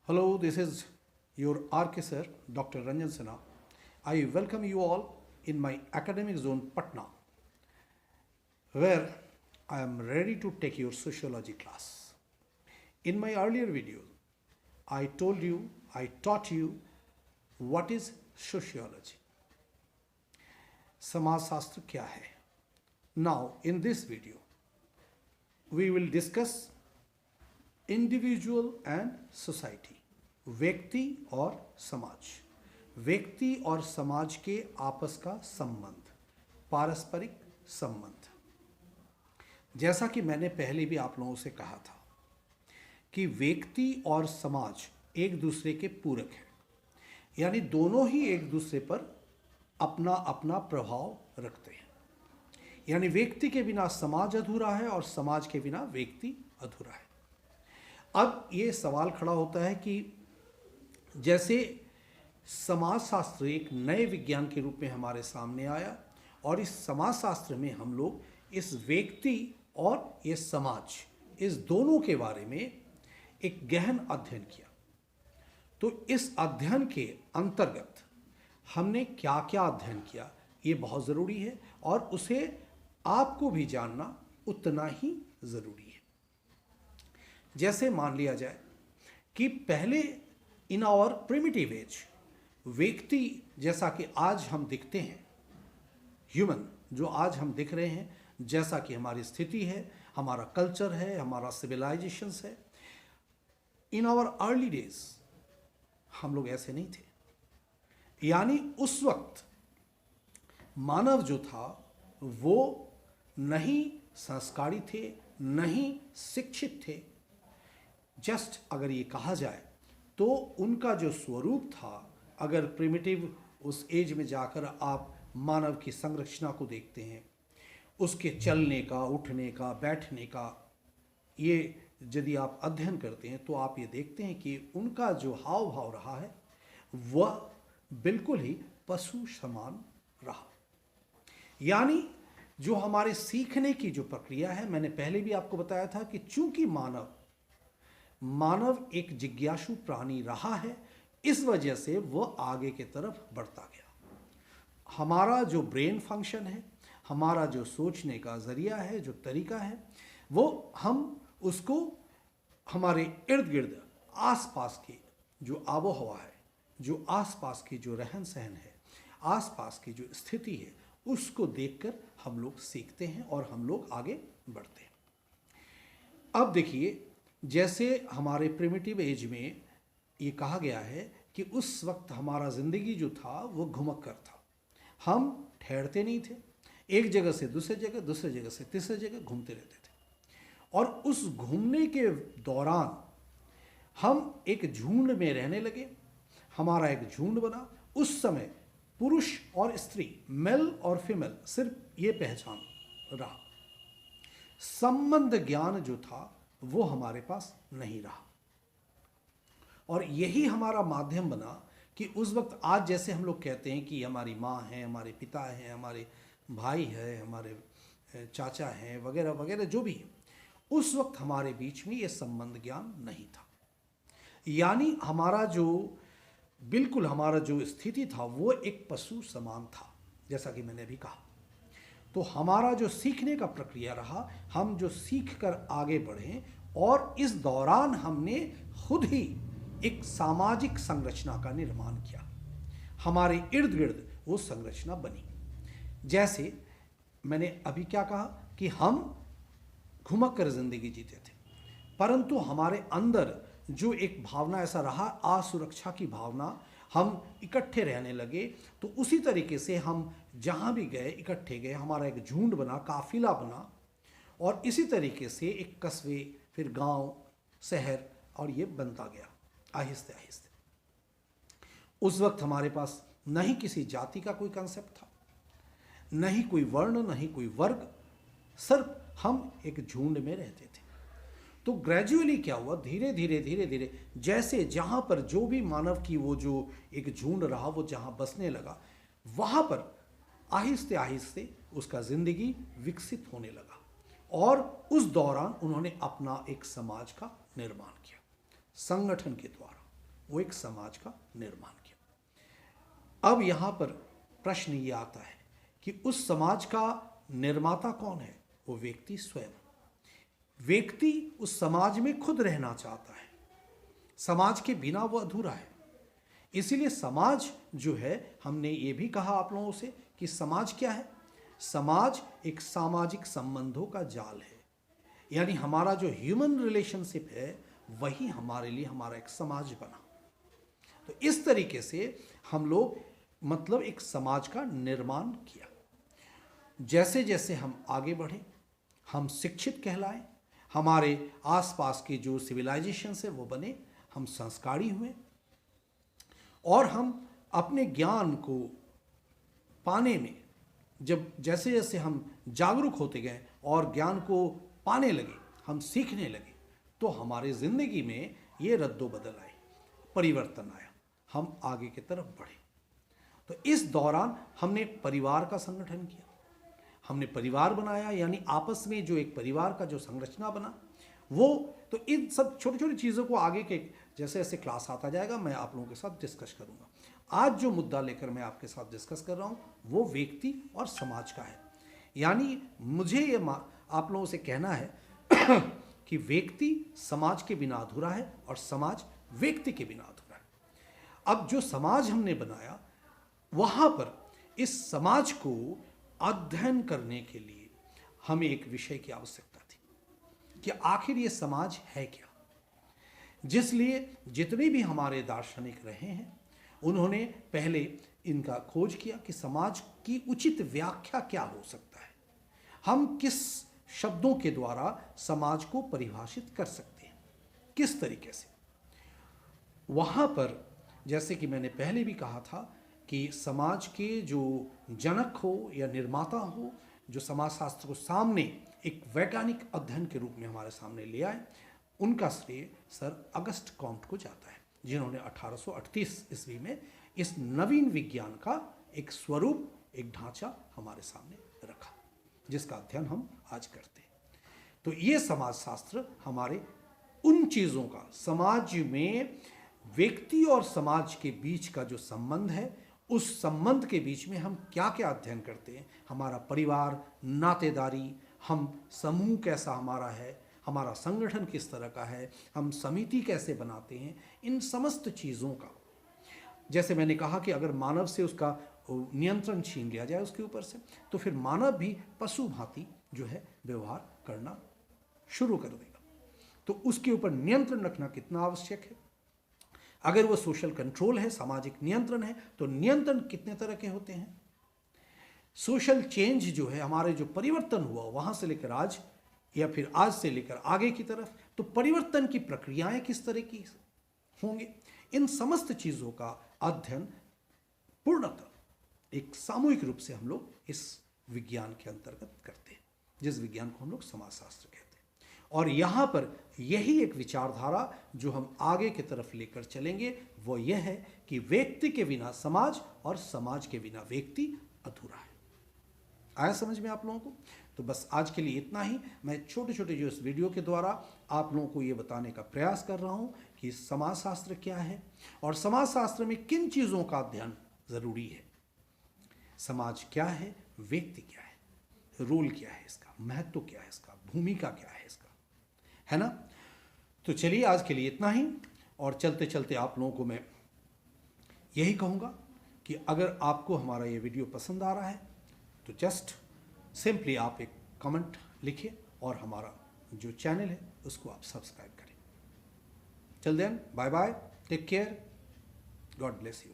Hello, this is your RK sir, Dr. Ranjan Sinha. I welcome you all in my academic zone Patna, where I am ready to take your sociology class. In my earlier video, I taught you what is sociology. समाजशास्त्र क्या है? Now, in this video, we will discuss individual and society. व्यक्ति और समाज, व्यक्ति और समाज के आपस का संबंध, पारस्परिक संबंध। जैसा कि मैंने पहले भी आप लोगों से कहा था कि व्यक्ति और समाज एक दूसरे के पूरक हैं, यानी दोनों ही एक दूसरे पर अपना अपना प्रभाव रखते हैं। यानी व्यक्ति के बिना समाज अधूरा है और समाज के बिना व्यक्ति अधूरा है। अब ये सवाल खड़ा होता है कि जैसे समाजशास्त्र एक नए विज्ञान के रूप में हमारे सामने आया और इस समाजशास्त्र में हम लोग इस व्यक्ति और ये समाज, इस दोनों के बारे में एक गहन अध्ययन किया। तो इस अध्ययन के अंतर्गत हमने क्या क्या अध्ययन किया, ये बहुत ज़रूरी है और उसे आपको भी जानना उतना ही ज़रूरी है। जैसे मान लिया जाए कि पहले इन आवर प्रिमिटिव एज, व्यक्ति जैसा कि आज हम दिखते हैं, ह्यूमन जो आज हम दिख रहे हैं, जैसा कि हमारी स्थिति है, हमारा कल्चर है, हमारा सिविलाइजेशंस है, इन आवर अर्ली डेज हम लोग ऐसे नहीं थे। यानी उस वक्त मानव जो था वो नहीं संस्कारी थे, नहीं शिक्षित थे। जस्ट अगर ये कहा जाए तो उनका जो स्वरूप था, अगर प्रिमिटिव उस एज में जाकर आप मानव की संरचना को देखते हैं, उसके चलने का, उठने का, बैठने का, ये यदि आप अध्ययन करते हैं तो आप ये देखते हैं कि उनका जो हाव भाव रहा है वह बिल्कुल ही पशु समान रहा। यानी जो हमारे सीखने की जो प्रक्रिया है, मैंने पहले भी आपको बताया था कि चूंकि मानव एक जिज्ञासु प्राणी रहा है, इस वजह से वह आगे की तरफ बढ़ता गया। हमारा जो ब्रेन फंक्शन है, हमारा जो सोचने का जरिया है, जो तरीका है, वो हम उसको हमारे इर्द गिर्द आसपास की जो आबो हवा है, जो आसपास की जो रहन सहन है, आसपास की जो स्थिति है, उसको देखकर हम लोग सीखते हैं और हम लोग आगे बढ़ते हैं। अब देखिए, जैसे हमारे प्रिमिटिव एज में ये कहा गया है कि उस वक्त हमारा ज़िंदगी जो था वो घुमक्कर था। हम ठहरते नहीं थे, एक जगह से दूसरे जगह, दूसरे जगह से तीसरे जगह घूमते रहते थे। और उस घूमने के दौरान हम एक झुंड में रहने लगे, हमारा एक झुंड बना। उस समय पुरुष और स्त्री, मेल और फीमेल, सिर्फ ये पहचान रहा। संबंध ज्ञान जो था वो हमारे पास नहीं रहा। और यही हमारा माध्यम बना कि उस वक्त, आज जैसे हम लोग कहते हैं कि हमारी माँ है, हमारे पिता हैं, हमारे भाई है, हमारे चाचा हैं, वगैरह वगैरह जो भी है, उस वक्त हमारे बीच में ये संबंध ज्ञान नहीं था। यानी हमारा जो स्थिति था वो एक पशु समान था, जैसा कि मैंने अभी कहा। तो हमारा जो सीखने का प्रक्रिया रहा, हम जो सीख कर आगे बढ़े और इस दौरान हमने खुद ही एक सामाजिक संरचना का निर्माण किया। हमारे इर्द गिर्द वो संरचना बनी। जैसे मैंने अभी क्या कहा कि हम घुमक कर जिंदगी जीते थे, परंतु हमारे अंदर जो एक भावना ऐसा रहा, असुरक्षा की भावना, हम इकट्ठे रहने लगे। तो उसी तरीके से हम जहाँ भी गए, इकट्ठे गए, हमारा एक झुंड बना, काफिला बना, और इसी तरीके से एक कस्बे, फिर गांव, शहर, और ये बनता गया आहिस्ते आहिस्ते। उस वक्त हमारे पास न ही किसी जाति का कोई कंसेप्ट था, न ही कोई वर्ण, न ही कोई वर्ग, सिर्फ हम एक झुंड में रहते थे। तो ग्रेजुअली क्या हुआ, धीरे धीरे धीरे धीरे जैसे जहाँ पर जो भी मानव की वो जो एक झुंड रहा, वो जहाँ बसने लगा, वहाँ पर आहिस्ते आहिस्ते उसका ज़िंदगी विकसित होने लगा। और उस दौरान उन्होंने अपना एक समाज का निर्माण किया संगठन के द्वारा। वो एक समाज का निर्माण किया। अब यहां पर प्रश्न ये आता है कि उस समाज का निर्माता कौन है? वो व्यक्ति स्वयं। व्यक्ति उस समाज में खुद रहना चाहता है, समाज के बिना वो अधूरा है। इसीलिए समाज जो है, हमने ये भी कहा आप लोगों से कि समाज क्या है? समाज एक सामाजिक संबंधों का जाल है, यानी हमारा जो ह्यूमन रिलेशनशिप है वही हमारे लिए हमारा एक समाज बना। तो इस तरीके से हम लोग मतलब एक समाज का निर्माण किया। जैसे जैसे हम आगे बढ़े, हम शिक्षित कहलाए, हमारे आसपास के जो सिविलाइजेशन है वो बने, हम संस्कारी हुए और हम अपने ज्ञान को पाने में जब जैसे जैसे हम जागरूक होते गए और ज्ञान को पाने लगे, हम सीखने लगे, तो हमारे ज़िंदगी में ये रद्दोबदल आई, परिवर्तन आया, हम आगे की तरफ बढ़े। तो इस दौरान हमने परिवार का संगठन किया, हमने परिवार बनाया, यानी आपस में जो एक परिवार का जो संरचना बना वो। तो इन सब छोटी छोटी चीज़ों को आगे के जैसे जैसे क्लास आता जाएगा मैं आप लोगों के साथ डिस्कस करूंगा। आज जो मुद्दा लेकर मैं आपके साथ डिस्कस कर रहा हूं वो व्यक्ति और समाज का है। यानी मुझे ये आप लोगों से कहना है कि व्यक्ति समाज के बिना अधूरा है और समाज व्यक्ति के बिना अधूरा है। अब जो समाज हमने बनाया, वहां पर इस समाज को अध्ययन करने के लिए हमें एक विषय की आवश्यकता थी कि आखिर ये समाज है क्या। जिसलिए जितने भी हमारे दार्शनिक रहे हैं उन्होंने पहले इनका खोज किया कि समाज की उचित व्याख्या क्या हो सकता है, हम किस शब्दों के द्वारा समाज को परिभाषित कर सकते हैं, किस तरीके से। वहाँ पर जैसे कि मैंने पहले भी कहा था कि समाज के जो जनक हो या निर्माता हो, जो समाजशास्त्र को सामने एक वैज्ञानिक अध्ययन के रूप में हमारे सामने ले आए, उनका श्रेय सर अगस्ट कॉम्ट को जाता है, जिन्होंने 1838 ईस्वी में इस नवीन विज्ञान का एक स्वरूप, एक ढांचा हमारे सामने रखा, जिसका अध्ययन हम आज करते हैं। तो ये समाजशास्त्र हमारे उन चीज़ों का, समाज में व्यक्ति और समाज के बीच का जो संबंध है, उस संबंध के बीच में हम क्या क्या अध्ययन करते हैं, हमारा परिवार, नातेदारी, हम समूह कैसा हमारा है, हमारा संगठन किस तरह का है, हम समिति कैसे बनाते हैं, इन समस्त चीज़ों का, जैसे मैंने कहा कि अगर मानव से उसका नियंत्रण छीन लिया जाए उसके ऊपर से, तो फिर मानव भी पशु भांति जो है व्यवहार करना शुरू कर देगा। तो उसके ऊपर नियंत्रण रखना कितना आवश्यक है। अगर वो सोशल कंट्रोल है, सामाजिक नियंत्रण है, तो नियंत्रण कितने तरह के होते हैं। सोशल चेंज जो है, हमारे जो परिवर्तन हुआ वहां से लेकर आज या फिर आज से लेकर आगे की तरफ, तो परिवर्तन की प्रक्रियाएं किस तरह की होंगे, इन समस्त चीज़ों का अध्ययन पूर्णतः एक सामूहिक रूप से हम लोग इस विज्ञान के अंतर्गत करते हैं, जिस विज्ञान को हम लोग समाजशास्त्र कहते हैं। और यहाँ पर यही एक विचारधारा जो हम आगे की तरफ लेकर चलेंगे वो यह है कि व्यक्ति के बिना समाज और समाज के बिना व्यक्ति अधूरा है। आया समझ में आप लोगों को? तो बस आज के लिए इतना ही। मैं छोटे छोटे जो इस वीडियो के द्वारा आप लोगों को ये बताने का प्रयास कर रहा हूँ कि समाजशास्त्र क्या है और समाजशास्त्र में किन चीज़ों का अध्ययन ज़रूरी है। समाज क्या है, व्यक्ति क्या है, रोल क्या है इसका, महत्व क्या है इसका, भूमिका क्या है इसका, है ना। तो चलिए आज के लिए इतना ही। और चलते चलते आप लोगों को मैं यही कहूँगा कि अगर आपको हमारा ये वीडियो पसंद आ रहा है तो जस्ट सिंपली आप एक कमेंट लिखिए और हमारा जो चैनल है उसको आप सब्सक्राइब करें। Till then, bye bye, take care, God bless you.